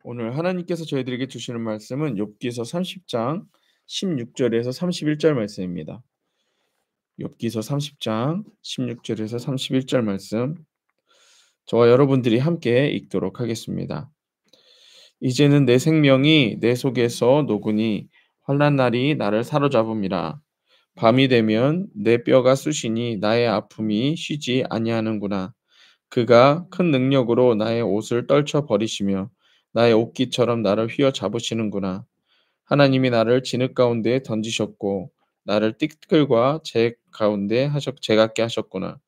오늘 하나님께서 저희들에게 주시는 말씀은 욥기서 30장 16절에서 31절 말씀입니다. 욥기서 30장 16절에서 31절 말씀 저와 여러분들이 함께 읽도록 하겠습니다. 이제는 내 생명이 내 속에서 녹으니 환난 날이 나를 사로잡음이라. 밤이 되면 내 뼈가 쑤시니 나의 아픔이 쉬지 아니하는구나. 그가 큰 능력으로 나의 옷을 떨쳐 버리시며 나의 옷깃처럼 나를 휘어 잡으시는구나. 하나님이 나를 진흙 가운데 던지셨고 나를 띠끌과 재 가운데 재갑게 하셨구나.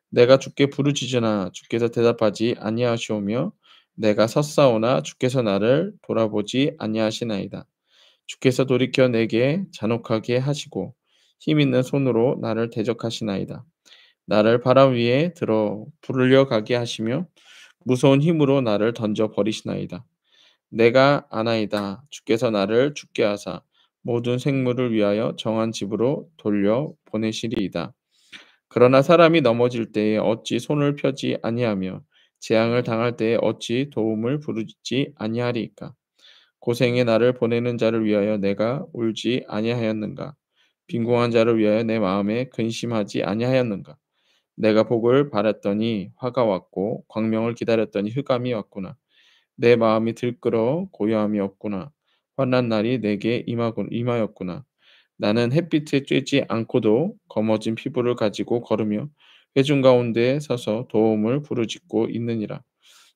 내가 주께 부르짖으나 주께서 대답하지 아니하시오며 내가 섰사오나 주께서 나를 돌아보지 아니하시나이다. 주께서 돌이켜 내게 잔혹하게 하시고 힘 있는 손으로 나를 대적하시나이다. 나를 바람 위에 들어 부르려 가게 하시며 무서운 힘으로 나를 던져 버리시나이다. 내가 아나이다. 주께서 나를 죽게 하사 모든 생물을 위하여 정한 집으로 돌려 보내시리이다. 그러나 사람이 넘어질 때에 어찌 손을 펴지 아니하며 재앙을 당할 때에 어찌 도움을 부르지 아니하리이까. 고생의 나를 보내는 자를 위하여 내가 울지 아니하였는가. 빈궁한 자를 위하여 내 마음에 근심하지 아니하였는가. 내가 복을 바랐더니 화가 왔고 광명을 기다렸더니 흑암이 왔구나. 내 마음이 들끓어 고요함이 없구나. 환난 날이 내게 임하였구나. 나는 햇빛에 쬐지 않고도 검어진 피부를 가지고 걸으며 회중 가운데 서서 도움을 부르짖고 있느니라.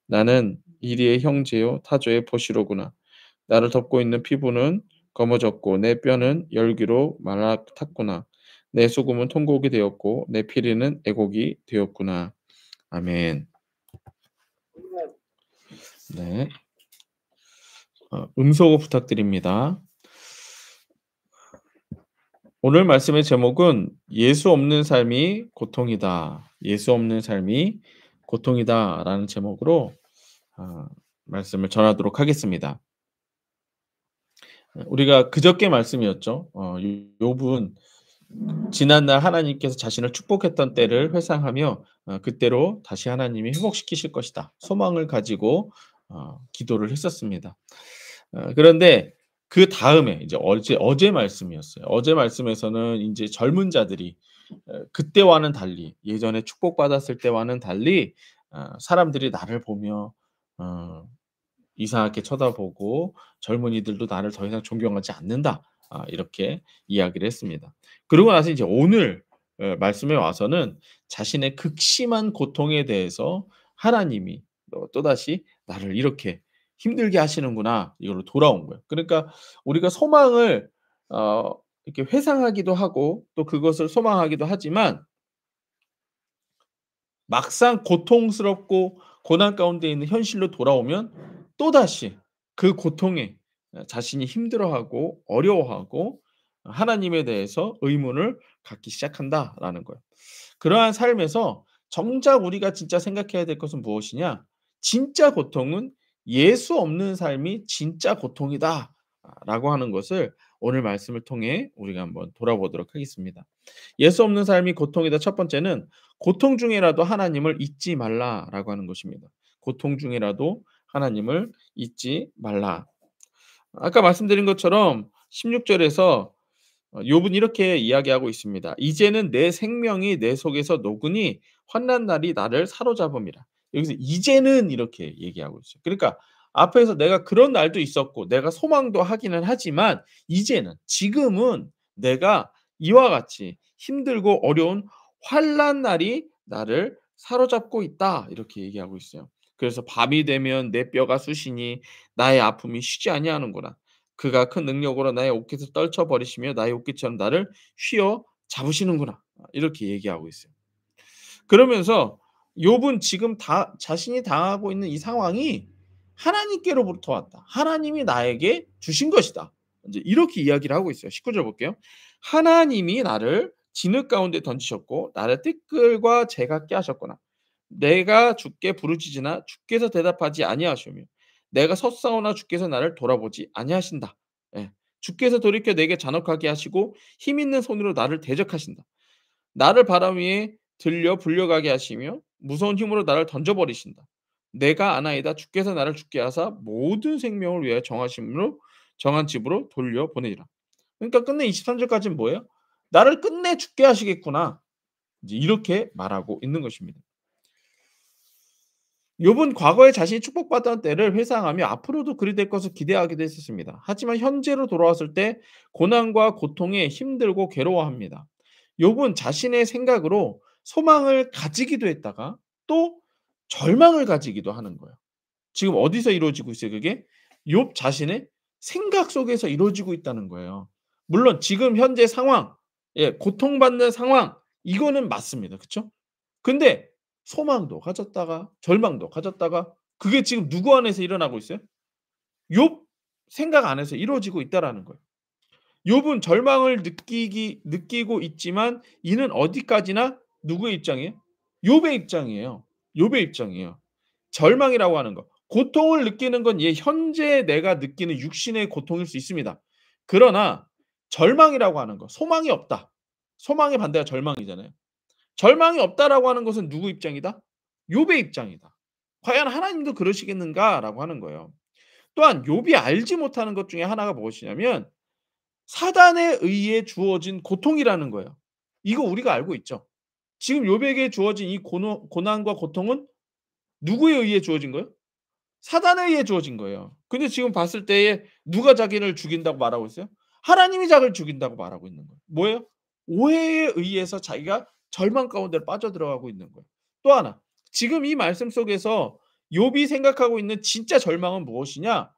나는 이리의 형제요 타조의 보시로구나. 나를 덮고 있는 피부는 검어졌고 내 뼈는 열기로 말라탔구나. 내 수금은 통곡이 되었고 내 피리는 애곡이 되었구나. 아멘. 네. 음소거 부탁드립니다. 오늘 말씀의 제목은 예수 없는 삶이 고통이다. 예수 없는 삶이 고통이다라는 제목으로 말씀을 전하도록 하겠습니다. 우리가 그저께 말씀이었죠. 욥은 지난날 하나님께서 자신을 축복했던 때를 회상하며 그때로 다시 하나님이 회복시키실 것이다. 소망을 가지고 기도를 했었습니다. 그런데 그다음에 이제 어제 말씀이었어요. 어제 말씀에서는 인제 젊은 자들이 그때와는 달리 예전에 축복받았을 때와는 달리 사람들이 나를 보며 어 이상하게 쳐다보고 젊은이들도 나를 더 이상 존경하지 않는다. 이렇게 이야기를 했습니다. 그러고 나서 이제 오늘 말씀에 와서는 자신의 극심한 고통에 대해서 하나님이 또다시 '나를 이렇게 힘들게 하시는구나.' 이걸로 돌아온 거예요. 그러니까 우리가 소망을 어 이렇게 회상하기도 하고 또 그것을 소망하기도 하지만 막상 고통스럽고 고난 가운데 있는 현실로 돌아오면 또다시 그 고통에 자신이 힘들어하고 어려워하고 하나님에 대해서 의문을 갖기 시작한다라는 거예요. 그러한 삶에서 정작 우리가 진짜 생각해야 될 것은 무엇이냐? 진짜 고통은 '예수 없는 삶이 진짜 고통이다.'라고 하는 것을 오늘 말씀을 통해 우리가 한번 돌아보도록 하겠습니다. 예수 없는 삶이 고통이다. 첫 번째는 고통 중에라도 하나님을 잊지 말라라고 하는 것입니다. 고통 중에라도 하나님을 잊지 말라. 아까 말씀드린 것처럼 16절에서 욥은 이렇게 이야기하고 있습니다. "이제는 내 생명이 내 속에서 녹으니 환난 날이 나를 사로잡음이라." 여기서 "이제는" 이렇게 얘기하고 있어요. 그러니까 앞에서 내가 그런 날도 있었고 내가 소망도 하기는 하지만 이제는 지금은 내가 이와 같이 힘들고 어려운 환난 날이 나를 사로잡고 있다. 이렇게 얘기하고 있어요. 그래서 "밤이 되면 내 뼈가 쑤시니 나의 아픔이 쉬지 아니하는구나. 그가 큰 능력으로 나의 옷깃을 떨쳐 버리시며 나의 옷깃처럼 나를 휘어 잡으시는구나." 이렇게 얘기하고 있어요. 그러면서 욥은 지금 다 자신이 당하고 있는 이 상황이 하나님께로부터 왔다. 하나님이 나에게 주신 것이다. 인제 이렇게 이야기를 하고 있어요. 19절 볼게요. "하나님이 나를 진흙 가운데 던지셨고 나를 티끌과 재 같게 하셨구나. 내가 주께 부르짖으나 주께서 대답하지 아니하시며 내가 섰사오나 주께서 나를 돌아보지 아니하신다." 예. "주께서 돌이켜 내게 잔혹하게 하시고 힘 있는 손으로 나를 대적하신다. 나를 바람 위에 들려 불려가게 하시며 무서운 힘으로 나를 던져 버리신다. 내가 아나이다. 주께서 나를 죽게 하사 모든 생명을 위하여 정하심으로 정한 집으로 돌려보내리라. 그러니까 끝내 23절까지는 뭐예요? 나를 끝내 죽게 하시겠구나. 이제 이렇게 말하고 있는 것입니다. 욥은 과거에 자신이 축복받던 때를 회상하며 앞으로도 그리 될 것을 기대하기도 했었습니다. 하지만 현재로 돌아왔을 때 고난과 고통에 힘들고 괴로워합니다. 욥은 자신의 생각으로 소망을 가지기도 했다가 또 절망을 가지기도 하는 거예요. 지금 어디서 이루어지고 있어요, 그게? 욥 자신의 생각 속에서 이루어지고 있다는 거예요. 물론 지금 현재 상황, 예, 고통받는 상황 이거는 맞습니다. 그쵸? 근데 소망도 가졌다가 절망도 가졌다가 그게 지금 누구 안에서 일어나고 있어요? 욥 생각 안에서 이루어지고 있다라는 거예요. 욥은 절망을 느끼고 있지만 이는 어디까지나 누구의 입장이에요? 욥의 입장이에요. 욥의 입장이에요. 절망이라고 하는 거. 고통을 느끼는 건 현재 내가 느끼는 육신의 고통일 수 있습니다. 그러나 절망이라고 하는 거, 소망이 없다. 소망의 반대가 절망이잖아요. 절망이 없다라고 하는 것은 누구 입장이다? 욥의 입장이다. 과연 하나님도 그러시겠는가라고 하는 거예요. 또한 욥이 알지 못하는 것 중에 하나가 무엇이냐면 사단에 의해 주어진 고통이라는 거예요. 이거 우리가 알고 있죠. 지금 욥에게 주어진 이 고난과 고통은 누구에 의해 주어진 거예요? 사단에 의해 주어진 거예요. 근데 지금 봤을 때에 누가 자기를 죽인다고 말하고 있어요? 하나님이 자기를 죽인다고 말하고 있는 거예요. 뭐예요? 오해에 의해서 자기가 절망 가운데 빠져들어가고 있는 거예요. 또 하나, 지금 이 말씀 속에서 욥이 생각하고 있는 진짜 절망은 무엇이냐?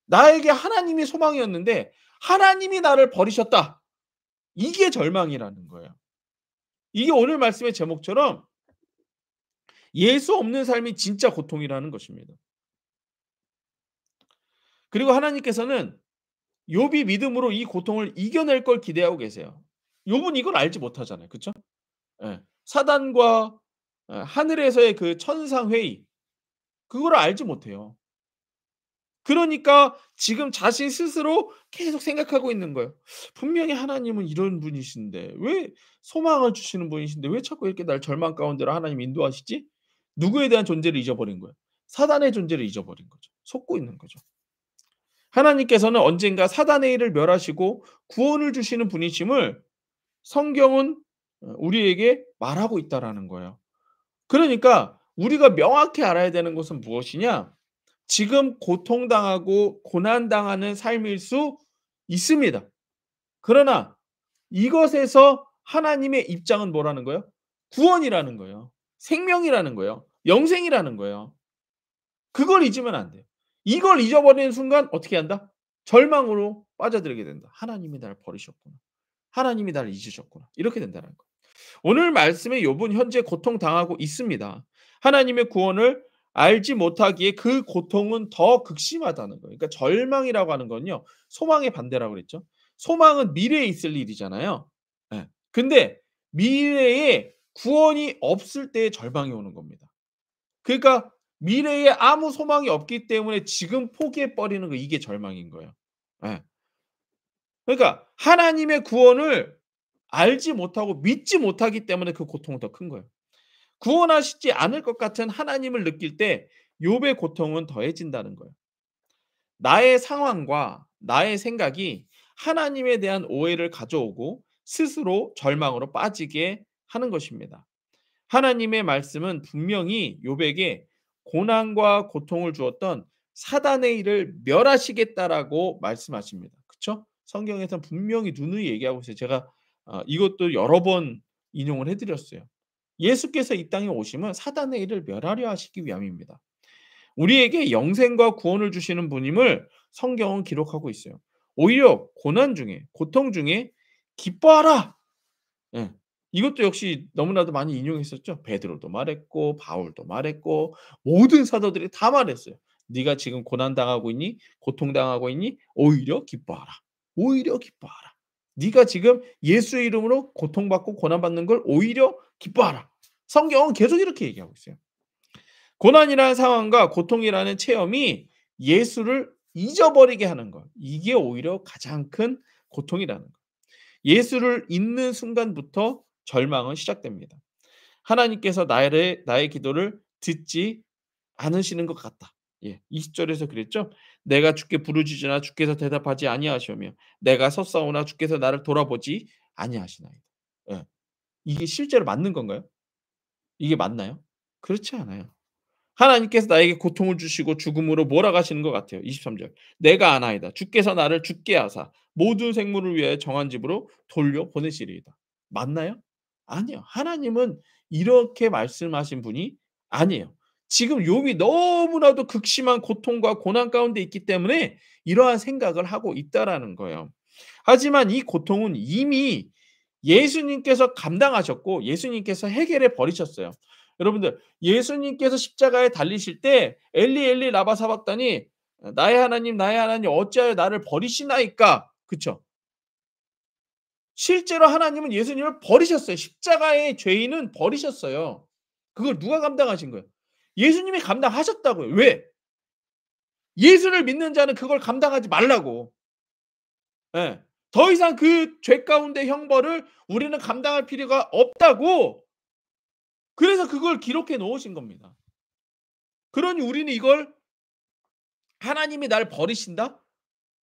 나에게 하나님이 소망이었는데 하나님이 나를 버리셨다. 이게 절망이라는 거예요. 이게 오늘 말씀의 제목처럼 예수 없는 삶이 진짜 고통이라는 것입니다. 그리고 하나님께서는 욥이 믿음으로 이 고통을 이겨낼 걸 기대하고 계세요. 욥은 이걸 알지 못하잖아요. 그쵸? 예. 사단과 하늘에서의 그 천상 회의 그거를 알지 못해요. 그러니까 지금 자신 스스로 계속 생각하고 있는 거예요. 분명히 하나님은 이런 분이신데 왜 소망을 주시는 분이신데 왜 자꾸 이렇게 날 절망 가운데로 하나님이 인도하시지? 누구에 대한 존재를 잊어버린 거예요? 사단의 존재를 잊어버린 거죠. 속고 있는 거죠. 하나님께서는 언젠가 사단의 일을 멸하시고 구원을 주시는 분이심을 성경은 우리에게 말하고 있다라는 거예요. 그러니까 우리가 명확히 알아야 되는 것은 무엇이냐? 지금 고통당하고 고난당하는 삶일 수 있습니다. 그러나 이것에서 하나님의 입장은 뭐라는 거예요? 구원이라는 거예요. 생명이라는 거예요. 영생이라는 거예요. 그걸 잊으면 안 돼요. 이걸 잊어버리는 순간 어떻게 한다? 절망으로 빠져들게 된다. '하나님이 나를 버리셨구나. 하나님이 나를 잊으셨구나.' 이렇게 된다는 거예요. 오늘 말씀에 욥은 현재 고통당하고 있습니다. 하나님의 구원을 알지 못하기에 그 고통은 더 극심하다는 거예요. 그러니까 절망이라고 하는 건요. 소망의 반대라고 그랬죠. 소망은 미래에 있을 일이잖아요. 예. 근데 미래에 구원이 없을 때에 절망이 오는 겁니다. 그러니까 미래에 아무 소망이 없기 때문에 지금 포기해 버리는 거 이게 절망인 거예요. 예. 그러니까 하나님의 구원을 알지 못하고 믿지 못하기 때문에 그 고통은 더 큰 거예요. 구원하시지 않을 것 같은 하나님을 느낄 때 욥의 고통은 더해진다는 거예요. 나의 상황과 나의 생각이 하나님에 대한 오해를 가져오고 스스로 절망으로 빠지게 하는 것입니다. 하나님의 말씀은 분명히 욥에게 고난과 고통을 주었던 사단의 일을 멸하시겠다라고 말씀하십니다. 그쵸? 성경에서는 분명히 누누이 얘기하고 있어요. 제가 이것도 여러 번 인용을 해 드렸어요. 예수께서 이 땅에 오심은 사단의 일을 멸하려 하시기 위함입니다. 우리에게 영생과 구원을 주시는 분임을 성경은 기록하고 있어요. 오히려 고난 중에 고통 중에 기뻐하라. 예. 이것도 역시 너무나도 많이 인용했었죠. 베드로도 말했고 바울도 말했고 모든 사도들이 다 말했어요. "네가 지금 고난 당하고 있니? 고통 당하고 있니? 오히려 기뻐하라. 오히려 기뻐하라. 네가 지금 예수의 이름으로 고통받고 고난받는 걸 오히려 기뻐하라." 성경은 계속 이렇게 얘기하고 있어요. 고난이라는 상황과 고통이라는 체험이 예수를 잊어버리게 하는 것. 이게 오히려 가장 큰 고통이라는 것. 예수를 잊는 순간부터 절망은 시작됩니다. 하나님께서 나의 기도를 듣지 않으시는 것 같다. 예. 20 절에서 그랬죠. "내가 주께 부르짖으나 주께서 대답하지 아니하시오며 내가 섰사오나 주께서 나를 돌아보지 아니하시나이다." 예. 이게 실제로 맞는 건가요? 이게 맞나요? 그렇지 않아요. 하나님께서 나에게 고통을 주시고 죽음으로 몰아가시는 것 같아요. 23 절. "내가 아나이다. 주께서 나를 죽게 하사 모든 생물을 위하여 정한 집으로 돌려보내시리이다." 맞나요? 아니요. 하나님은 이렇게 말씀하신 분이 아니에요. 지금 욥이 너무나도 극심한 고통과 고난 가운데 있기 때문에 이러한 생각을 하고 있다라는 거예요. 하지만 이 고통은 이미 예수님께서 감당하셨고 예수님께서 해결해 버리셨어요. 여러분들, 예수님께서 십자가에 달리실 때 엘리 엘리 라바 사박다니, 나의 하나님 어찌하여 나를 버리시나이까. 그쵸? 실제로 하나님은 예수님을 버리셨어요. 십자가의 죄인은 버리셨어요. 그걸 누가 감당하신 거예요? 예수님이 감당하셨다고요. 왜? 예수를 믿는 자는 그걸 감당하지 말라고. 예. 더 이상 그 죄 가운데 형벌을 우리는 감당할 필요가 없다고. 그래서 그걸 기록해 놓으신 겁니다. 그러니 우리는 이걸 '하나님이 날 버리신다?'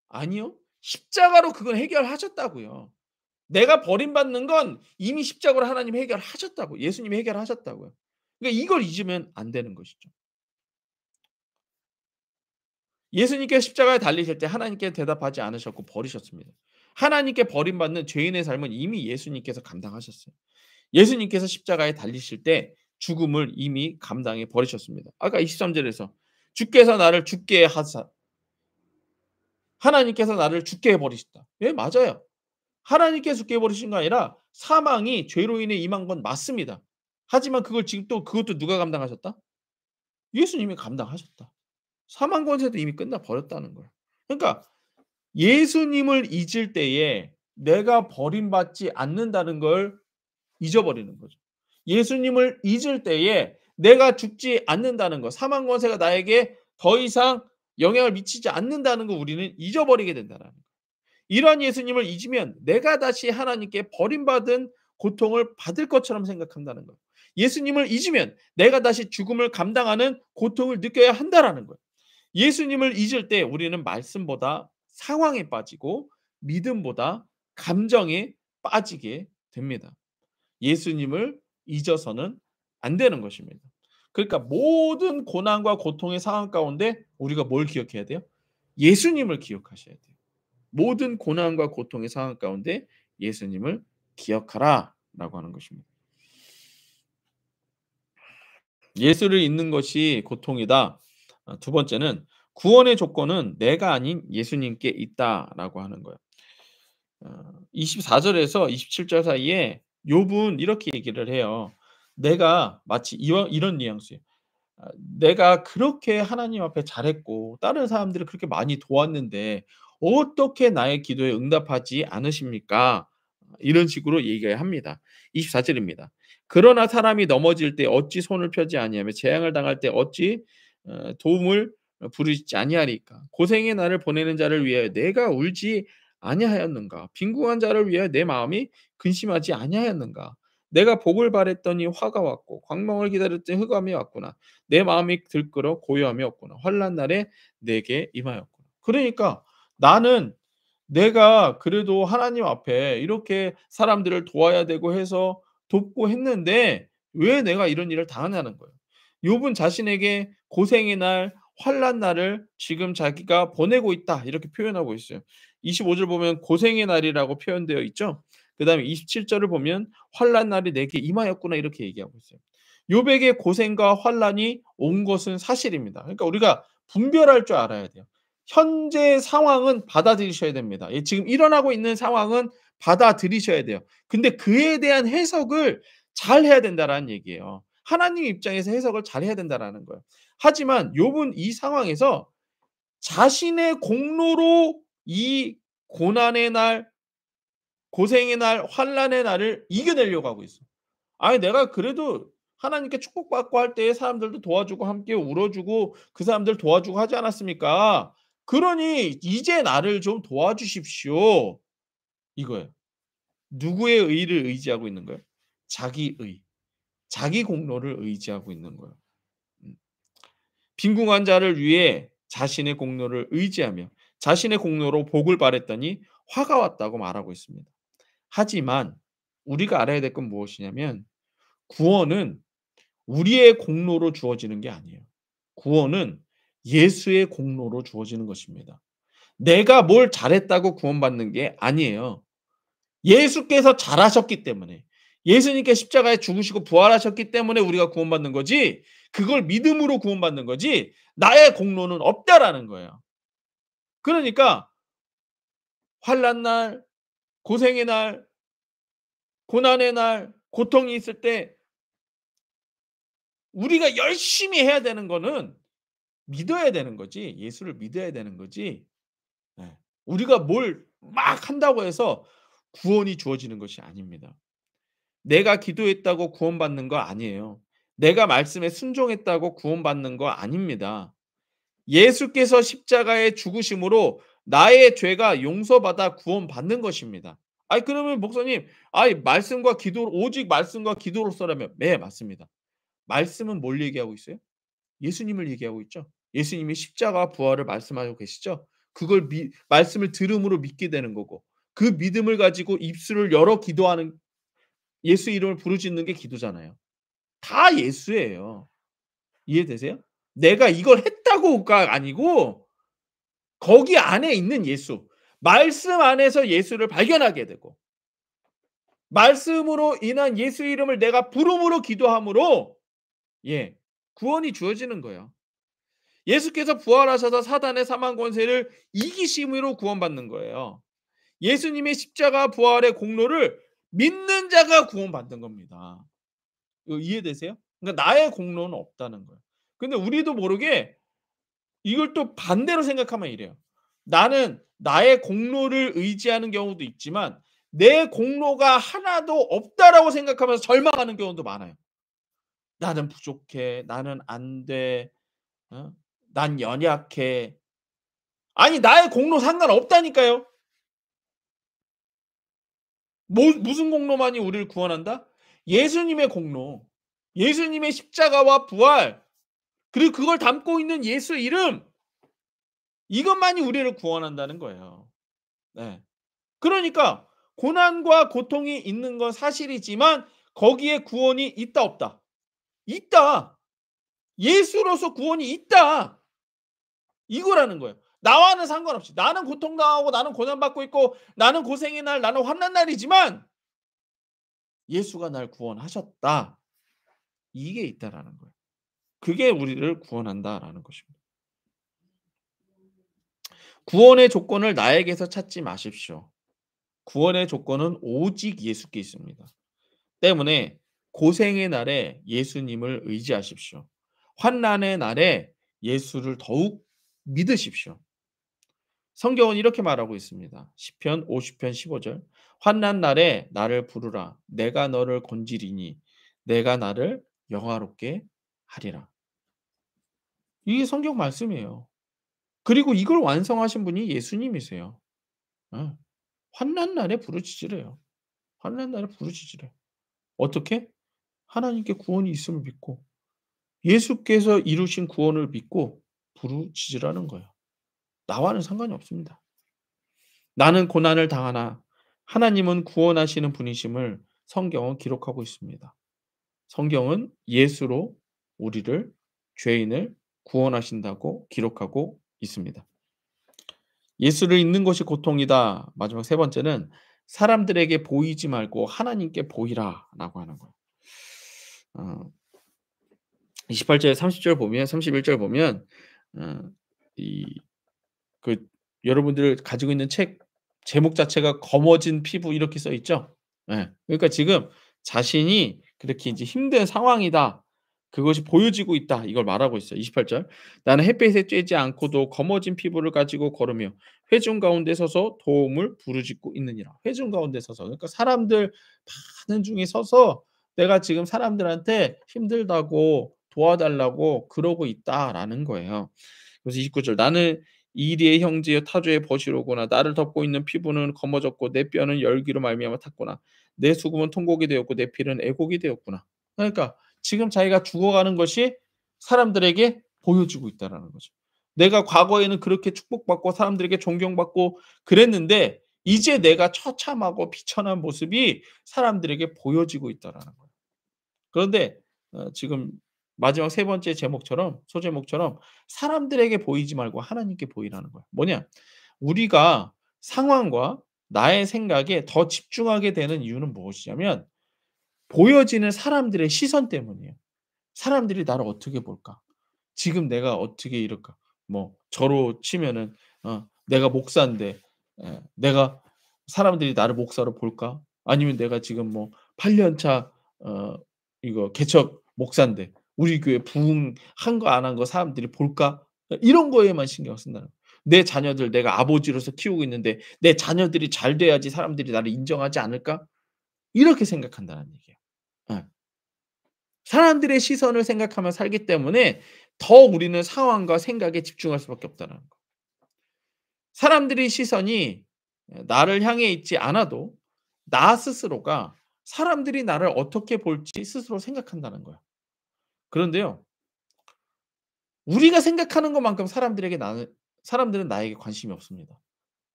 아니요. 십자가로 그걸 해결하셨다고요. 내가 버림받는 건 이미 십자가로 하나님이 해결하셨다고. 예수님이 해결하셨다고요. 그러니까 이걸 잊으면 안 되는 것이죠. 예수님께서 십자가에 달리실 때 하나님께 대답하지 않으셨고 버리셨습니다. 하나님께 버림받는 죄인의 삶은 이미 예수님께서 감당하셨어요. 예수님께서 십자가에 달리실 때 죽음을 이미 감당해 버리셨습니다. 아까 23 절에서 "주께서 나를 죽게 하사" 하나님께서 나를 죽게 해 버리셨다. 예, 맞아요. 하나님께서 죽게 해 버리신 거 아니라 사망이 죄로 인해 임한 건 맞습니다. 하지만 그걸 지금 또 그것도 누가 감당하셨다? 예수님이 감당하셨다. 사망 권세도 이미 끝나 버렸다는 거예요. 그러니까 예수님을 잊을 때에 내가 버림받지 않는다는 걸 잊어버리는 거죠. 예수님을 잊을 때에 내가 죽지 않는다는 것, 사망 권세가 나에게 더 이상 영향을 미치지 않는다는 걸 우리는 잊어버리게 된다라는 거예요. 이러한 예수님을 잊으면 내가 다시 하나님께 버림받은 고통을 받을 것처럼 생각한다는 거예요. 예수님을 잊으면 내가 다시 죽음을 감당하는 고통을 느껴야 한다라는 거예요. 예수님을 잊을 때 우리는 말씀보다 상황에 빠지고 믿음보다 감정에 빠지게 됩니다. 예수님을 잊어서는 안 되는 것입니다. 그러니까 모든 고난과 고통의 상황 가운데 우리가 뭘 기억해야 돼요? 예수님을 기억하셔야 돼요. 모든 고난과 고통의 상황 가운데 예수님을 기억하라라고 하는 것입니다. 예수를 잊는 것이 고통이다. 두 번째는 구원의 조건은 내가 아닌 예수님께 있다라고 하는 거예요. 24 절에서 27절 사이에 욥은 이렇게 얘기를 해요. 내가 마치 이와 이런 뉘앙스예요. 내가 그렇게 하나님 앞에 잘했고 다른 사람들을 그렇게 많이 도왔는데 어떻게 나의 기도에 응답하지 않으십니까? 이런 식으로 얘기를 합니다. 24 절입니다. 그러나 사람이 넘어질 때 어찌 손을 펴지 아니하며 재앙을 당할 때 어찌 도움을 부르짖지 아니하리까? 고생의 날을 보내는 자를 위하여 내가 울지 아니하였는가? 빈궁한 자를 위하여 내 마음이 근심하지 아니하였는가? 내가 복을 바랬더니 화가 왔고 광명을 기다렸더니 흑암이 왔구나. 내 마음이 들끓어 고요함이 없구나. 환난 날에 내게 임하였구나. 그러니까 나는 내가 그래도 하나님 앞에 이렇게 사람들을 도와야 되고 해서 돕고 했는데 왜 내가 이런 일을 당하냐는 거예요. 욥은 자신에게 고생의 날, 환난 날을 지금 자기가 보내고 있다 이렇게 표현하고 있어요. 25절 보면 고생의 날이라고 표현되어 있죠. 그다음에 27 절을 보면 환난 날이 내게 임하였구나 이렇게 얘기하고 있어요. 욥에게 고생과 환난이 온 것은 사실입니다. 그러니까 우리가 분별할 줄 알아야 돼요. 현재 상황은 받아들이셔야 됩니다. 예, 지금 일어나고 있는 상황은 받아들이셔야 돼요. 근데 그에 대한 해석을 잘 해야 된다라는 얘기예요. 하나님 입장에서 해석을 잘 해야 된다라는 거예요. 하지만 욥은 이 상황에서 자신의 공로로 이 고난의 날, 고생의 날, 환난의 날을 이겨내려고 하고 있어. 아니 내가 그래도 하나님께 축복받고 할 때 사람들도 도와주고 함께 울어주고 그 사람들 도와주고 하지 않았습니까? 그러니 이제 나를 좀 도와주십시오. 이거예요. 누구의 의를 의지하고 있는 거예요? 자기 의. 자기 공로를 의지하고 있는 거예요. 음. 빈궁한 자를 위해 자신의 공로를 의지하며 자신의 공로로 복을 바랬더니 화가 왔다고 말하고 있습니다. 하지만 우리가 알아야 될 건 무엇이냐면 구원은 우리의 공로로 주어지는 게 아니에요. 구원은 예수의 공로로 주어지는 것입니다. 내가 뭘 잘했다고 구원받는 게 아니에요. 예수께서 잘하셨기 때문에, 예수님께 십자가에 죽으시고 부활하셨기 때문에 우리가 구원받는 거지, 그걸 믿음으로 구원받는 거지 나의 공로는 없다라는 거예요. 그러니까 환난 날, 고생의 날, 고난의 날, 고통이 있을 때 우리가 열심히 해야 되는 거는 믿어야 되는 거지, 예수를 믿어야 되는 거지. 예. 우리가 뭘 막 한다고 해서 구원이 주어지는 것이 아닙니다. 내가 기도했다고 구원받는 거 아니에요. 내가 말씀에 순종했다고 구원받는 거 아닙니다. 예수께서 십자가에 죽으심으로 나의 죄가 용서받아 구원받는 것입니다. 아니 그러면 목사님, 아이 말씀과 기도 오직 말씀과 기도로서라면 네, 맞습니다. 말씀은 뭘 얘기하고 있어요? 예수님을 얘기하고 있죠. 예수님이 십자가 부활을 말씀하고 계시죠. 그걸 말씀을 들음으로 믿게 되는 거고 그 믿음을 가지고 입술을 열어 기도하는 예수 이름을 부르짖는 게 기도잖아요. 다 예수예요. 이해되세요? 내가 이걸 했다고가 아니고 거기 안에 있는 예수. 말씀 안에서 예수를 발견하게 되고 말씀으로 인한 예수 이름을 내가 부름으로 기도함으로 예, 구원이 주어지는 거예요. 예수께서 부활하셔서 사단의 사망 권세를 이기심으로 구원받는 거예요. 예수님의 십자가 부활의 공로를 믿는 자가 구원받는 겁니다. 이거 이해되세요? 그러니까 나의 공로는 없다는 거예요. 근데 우리도 모르게 이걸 또 반대로 생각하면 이래요. 나는 나의 공로를 의지하는 경우도 있지만 내 공로가 하나도 없다라고 생각하면서 절망하는 경우도 많아요. 나는 부족해. 나는 안 돼. 어? 난 연약해. 아니 나의 공로 상관없다니까요. 무슨 공로만이 우리를 구원한다? 예수님의 공로. 예수님의 십자가와 부활. 그리고 그걸 담고 있는 예수 이름. 이것만이 우리를 구원한다는 거예요. 네. 그러니까 고난과 고통이 있는 건 사실이지만 거기에 구원이 있다 없다? 있다. 예수로서 구원이 있다. 이거라는 거예요. 나와는 상관없이 나는 고통당하고 나는 고난받고 있고 나는 고생의 날 나는 환난 날이지만 예수가 날 구원하셨다. 이게 있다라는 거예요. 그게 우리를 구원한다라는 것입니다. 구원의 조건을 나에게서 찾지 마십시오. 구원의 조건은 오직 예수께 있습니다. 때문에 고생의 날에 예수님을 의지하십시오. 환난의 날에 예수를 더욱 믿으십시오. 성경은 이렇게 말하고 있습니다. 시편 50편 15절. 환난 날에 나를 부르라. 내가 너를 건지리니 내가 나를 영화롭게 하리라. 이게 성경 말씀이에요. 그리고 이걸 완성하신 분이 예수님이세요. 어. 환난 날에 부르짖으래요. 환난 날에 부르짖으래. 어떻게? 하나님께 구원이 있음을 믿고 예수께서 이루신 구원을 믿고 부르짖으라는 거예요. 나와는 상관이 없습니다. 나는 고난을 당하나 하나님은 구원하시는 분이심을 성경은 기록하고 있습니다. 성경은 예수로 우리를 죄인을 구원하신다고 기록하고 있습니다. 예수를 잊는 것이 고통이다. 마지막 세 번째는 사람들에게 보이지 말고 하나님께 보이라라고 하는 거예요. 28절 30절 보면 31절 보면 어 이 그 여러분들 가지고 있는 책 제목 자체가 검어진 피부 이렇게 써 있죠. 예. 그러니까 지금 자신이 그렇게 이제 힘든 상황이다. 그것이 보여지고 있다. 이걸 말하고 있어요. 28절. 나는 햇빛에 쬐지 않고도 검어진 피부를 가지고 걸으며 회중 가운데 서서 도움을 부르짖고 있느니라. 회중 가운데 서서. 그러니까 사람들 많은 중에 서서 내가 지금 사람들한테 힘들다고 도와달라고 그러고 있다라는 거예요. 그래서 29절. 나는 이리의 형제여 타조의 버시로구나. 나를 덮고 있는 피부는 검어졌고 내 뼈는 열기로 말미암아 탔구나. 내 수금은 통곡이 되었고 내 피는 애곡이 되었구나. 그러니까 지금 자기가 죽어가는 것이 사람들에게 보여지고 있다라는 거죠. 내가 과거에는 그렇게 축복받고 사람들에게 존경받고 그랬는데 이제 내가 처참하고 비천한 모습이 사람들에게 보여지고 있다라는 거예요. 그런데 지금 마지막 세 번째 제목처럼 소제목처럼 사람들에게 보이지 말고 하나님께 보이라는 거예요. 뭐냐? 우리가 상황과 나의 생각에 더 집중하게 되는 이유는 무엇이냐면 보여지는 사람들의 시선 때문이에요. 사람들이 나를 어떻게 볼까? 지금 내가 어떻게 이럴까? 뭐 저로 치면은 내가 목사인데 내가 사람들이 나를 목사로 볼까? 아니면 내가 지금 뭐 8년 차 어 이거 개척 목사인데 우리 교회 부흥한 거 안 한 거 사람들이 볼까? 이런 거에만 신경 쓴다는 거예요. 내 자녀들 내가 아버지로서 키우고 있는데 '내 자녀들이 잘 돼야지 사람들이 나를 인정하지 않을까?' 이렇게 생각한다는 얘기예요. 예. 사람들의 시선을 생각하며 살기 때문에 더 우리는 상황과 생각에 집중할 수밖에 없다는 거. 사람들의 시선이 나를 향해 있지 않아도 나 스스로가 사람들이 나를 어떻게 볼지 스스로 생각한다는 거야. 그런데요. 우리가 생각하는 것만큼 사람들은 나에게 관심이 없습니다.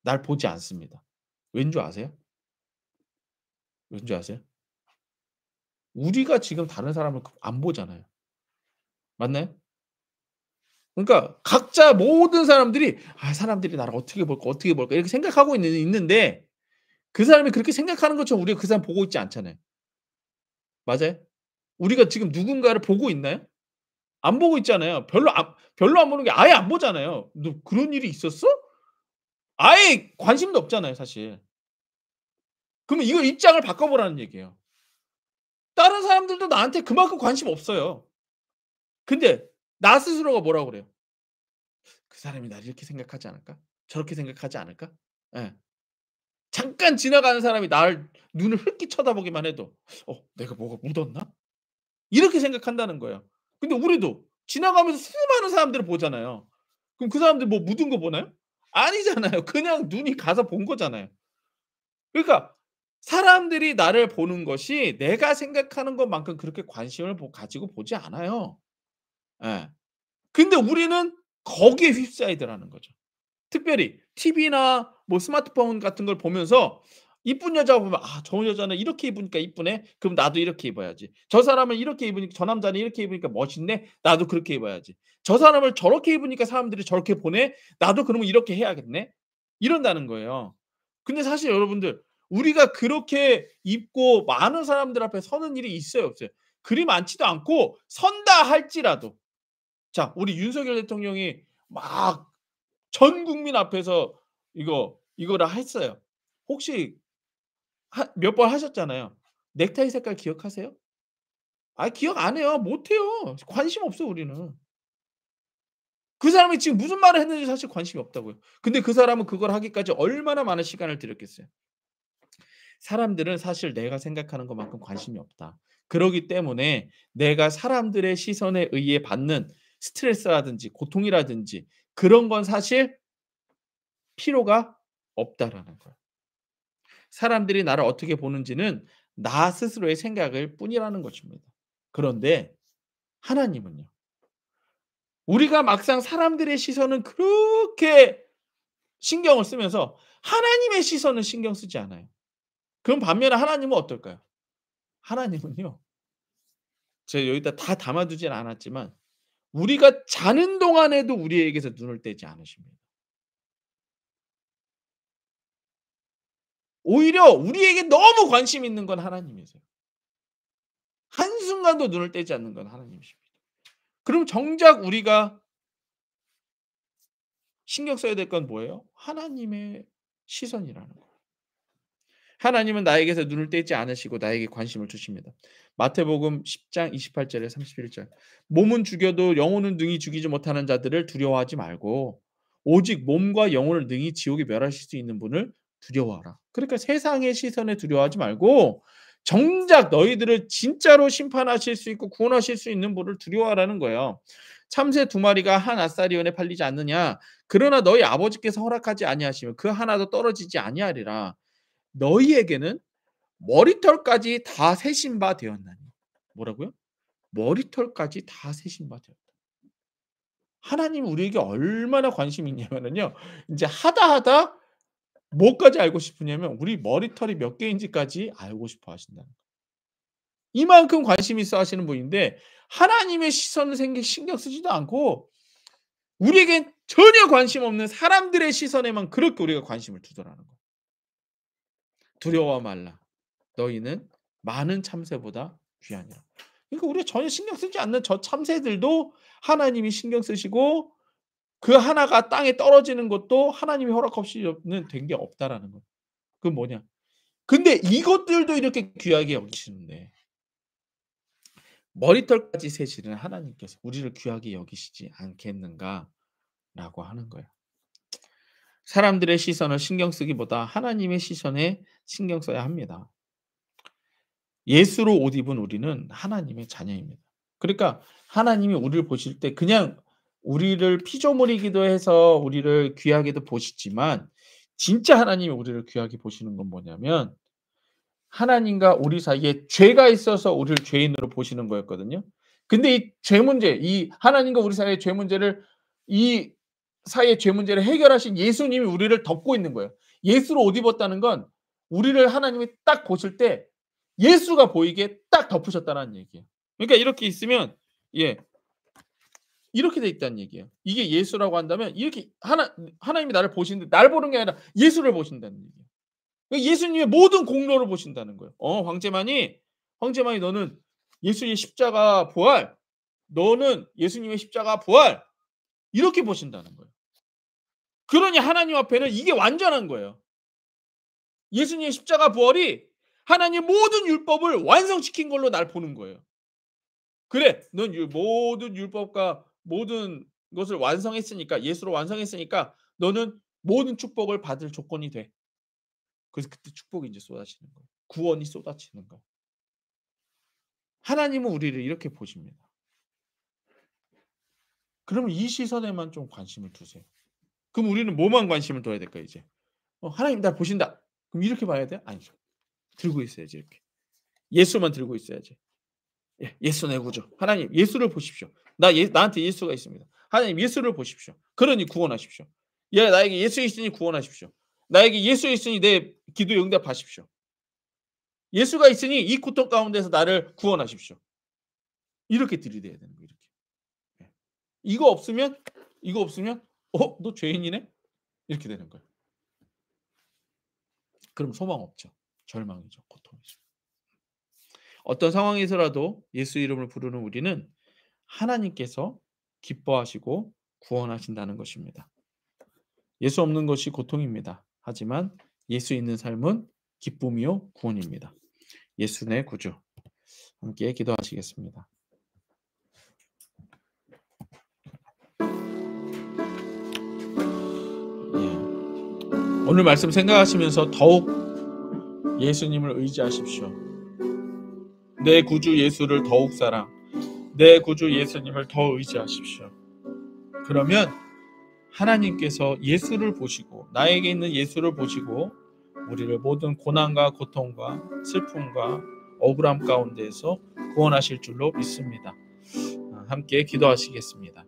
날 보지 않습니다. 왠 줄 아세요? 왠 줄 아세요? 우리가 지금 다른 사람을 안 보잖아요. 맞나요? 그러니까 각자 모든 사람들이 '아 사람들이 나를 어떻게 볼까, 어떻게 볼까.' 이렇게 생각하고 있는데 그 사람이 그렇게 생각하는 것처럼 우리가 그 사람 보고 있지 않잖아요. 맞아요? 우리가 지금 누군가를 보고 있나요? 안 보고 있잖아요. 별로 안 보는 게 아예 안 보잖아요. "너 그런 일이 있었어?" 아예 관심도 없잖아요 사실. 그러면 이거 입장을 바꿔 보라는 얘기예요. 다른 사람들도 나한테 그만큼 관심 없어요. 근데 나 스스로가 뭐라고 그래요? '그 사람이 나를 이렇게 생각하지 않을까? 저렇게 생각하지 않을까?' 예. 잠깐 지나가는 사람이 나를 눈을 흘낏 쳐다보기만 해도 '내가 뭐가 묻었나?' 이렇게 생각한다는 거예요. 근데 우리도 지나가면서 수많은 사람들을 보잖아요. 그럼 그 사람들 뭐 묻은 거 보나요? 아니잖아요. 그냥 눈이 가서 본 거잖아요. 그러니까 사람들이 나를 보는 것이 내가 생각하는 것만큼 그렇게 관심을 가지고 보지 않아요. 예. 근데 우리는 거기에 휩싸이더라는 거죠. 특별히 TV나 뭐 스마트폰 같은 걸 보면서 이쁜 여자 보면 '아 저 여자는 이렇게 입으니까 이쁘네. 그럼 나도 이렇게 입어야지. 저 사람은 이렇게 입으니까 저 남자는 이렇게 입으니까 멋있네. 나도 그렇게 입어야지. 저 사람을 저렇게 입으니까 사람들이 저렇게 보네. 나도 그러면 이렇게 해야겠네.' 이런다는 거예요. 근데 사실 여러분들 우리가 그렇게 입고 많은 사람들 앞에 서는 일이 있어요, 없어요? 그리 많지도 않고 선다 할지라도 자 우리 윤석열 대통령이 막 전 국민 앞에서 이거를 했어요. 혹시 몇 번 하셨잖아요. 넥타이 색깔 기억하세요? 아 기억 안 해요. 못 해요. 관심 없어 우리는. 그 사람이 지금 무슨 말을 했는지 사실 관심이 없다고요. 근데 그 사람은 그걸 하기까지 얼마나 많은 시간을 들였겠어요. 사람들은 사실 내가 생각하는 것만큼 관심이 없다. 그러기 때문에 내가 사람들의 시선에 의해 받는 스트레스라든지 고통이라든지 그런 건 사실 필요가 없다라는 거예요. 사람들이 나를 어떻게 보는지는 나 스스로의 생각일 뿐이라는 것입니다. 그런데 하나님은요. 우리가 막상 사람들의 시선은 그렇게 신경을 쓰면서 하나님의 시선은 신경 쓰지 않아요. 그럼 반면에 하나님은 어떨까요? 하나님은요. 제가 여기다 다 담아 두진 않았지만 우리가 자는 동안에도 우리에게서 눈을 떼지 않으십니다. 오히려 우리에게 너무 관심 있는 건 하나님이세요. 한순간도 눈을 떼지 않는 건 하나님이십니다. 그럼 정작 우리가 신경 써야 될 건 뭐예요? 하나님의 시선이라는 거예요. 하나님은 나에게서 눈을 떼지 않으시고 나에게 관심을 주십니다. 마태복음 10장 28 절에 31 절. "몸은 죽여도 영혼은 능히 죽이지 못하는 자들을 두려워하지 말고 오직 몸과 영혼을 능히 지옥에 멸하실 수 있는 분을 두려워하라." 그러니까 세상의 시선에 두려워하지 말고 정작 너희들을 진짜로 심판하실 수 있고 구원하실 수 있는 분을 두려워하라는 거예요. "참새 두 마리가 한 아사리온에 팔리지 않느냐? 그러나 너희 아버지께서 허락하지 아니하시면 그 하나도 떨어지지 아니하리라. 너희에게는 머리털까지 다 세신 바 되었나니." 뭐라고요? 머리털까지 다 세신 바 되었다. 하나님이 우리에게 얼마나 관심이 있냐면요. 이제 하다 뭐까지 알고 싶으냐면 우리 머리털이 몇 개인지까지 알고 싶어 하신다는 거예요. 이만큼 관심이 있어 하시는 분인데 하나님의 시선을 신경 쓰지도 않고 우리에겐 전혀 관심 없는 사람들의 시선에만 그렇게 우리가 관심을 두더라는 거예요. 두려워 말라. 너희는 많은 참새보다 귀하니라. 그러니까 우리가 전혀 신경 쓰지 않는 저 참새들도 하나님이 신경 쓰시고 그 하나가 땅에 떨어지는 것도 하나님의 허락 없이는 된 게 없다라는 거예요. 그건 뭐냐? 근데 이것들도 이렇게 귀하게 여기시는데 머리털까지 세시는 하나님께서 우리를 귀하게 여기시지 않겠는가라고 하는 거예요. 사람들의 시선을 신경 쓰기보다 하나님의 시선에 신경 써야 합니다. 예수로 옷 입은 우리는 하나님의 자녀입니다. 그러니까 하나님이 우리를 보실 때 그냥 우리를 피조물이기도 해서 우리를 귀하게도 보시지만 진짜 하나님이 우리를 귀하게 보시는 건 뭐냐면 하나님과 우리 사이에 죄가 있어서 우리를 죄인으로 보시는 거였거든요. 근데 이 죄 문제, 이 하나님과 우리 사이의 죄 문제를 이 사이의 죄 문제를 해결하신 예수님이 우리를 덮고 있는 거예요. 예수로 옷 입었다는 건 우리를 하나님이 딱 보실 때 예수가 보이게 딱 덮으셨다는 얘기예요. 그러니까 이렇게 있으면 예. 이렇게 돼 있다는 얘기예요. 이게 예수라고 한다면 이렇게 하나님이 나를 보시는데 날 보는 게 아니라 예수를 보신다는 얘기예요. 그러니까 예수님의 모든 공로를 보신다는 거예요. 황제만이 너는 예수의 십자가 부활, 너는 예수님의 십자가 부활 이렇게 보신다는 거예요. 그러니 하나님 앞에는 이게 완전한 거예요. 예수님의 십자가 부활이 하나님 모든 율법을 완성시킨 걸로 날 보는 거예요. 그래, 넌 모든 율법과 모든 것을 완성했으니까 예수로 완성했으니까 너는 모든 축복을 받을 조건이 돼. 그래서 그때 축복이 이제 쏟아지는 거예요. 구원이 쏟아지는 거예요. 하나님은 우리를 이렇게 보십니다. 그러면 이 시선에만 좀 관심을 두세요. 그럼 우리는 뭐만 관심을 둬야 될까요, 이제? 하나님 날 보신다. 그럼 이렇게 봐야 돼요? 아니죠. 들고 있어야지 이렇게. 예수만 들고 있어야지. 예, 예수 내 구주. 하나님 예수를 보십시오. 나한테 예수가 있습니다. 하나님 예수를 보십시오. 그러니 구원하십시오. 예, 나에게 예수 있으니 구원하십시오. 나에게 예수 있으니 내 기도 응답하십시오. 예수가 있으니 이 고통 가운데서 나를 구원하십시오. 이렇게 들이대야 되는 거예요. 이렇게. 예. 이거 없으면 너 죄인이네? 이렇게 되는 거예요. 그럼 소망 없죠. 절망이죠. 고통이죠. 어떤 상황에서라도 예수 이름을 부르는 우리는 하나님께서 기뻐하시고 구원하신다는 것입니다. 예수 없는 것이 고통입니다. 하지만 예수 있는 삶은 기쁨이요 구원입니다. 예수 내 구주. 함께 기도하시겠습니다. 오늘 말씀 생각하시면서 더욱 예수님을 의지하십시오. 내 구주 예수를 더욱 사랑, 내 구주 예수님을 더 의지하십시오. 그러면 하나님께서 예수를 보시고 나에게 있는 예수를 보시고 우리를 모든 고난과 고통과 슬픔과 억울함 가운데에서 구원하실 줄로 믿습니다. 함께 기도하시겠습니다.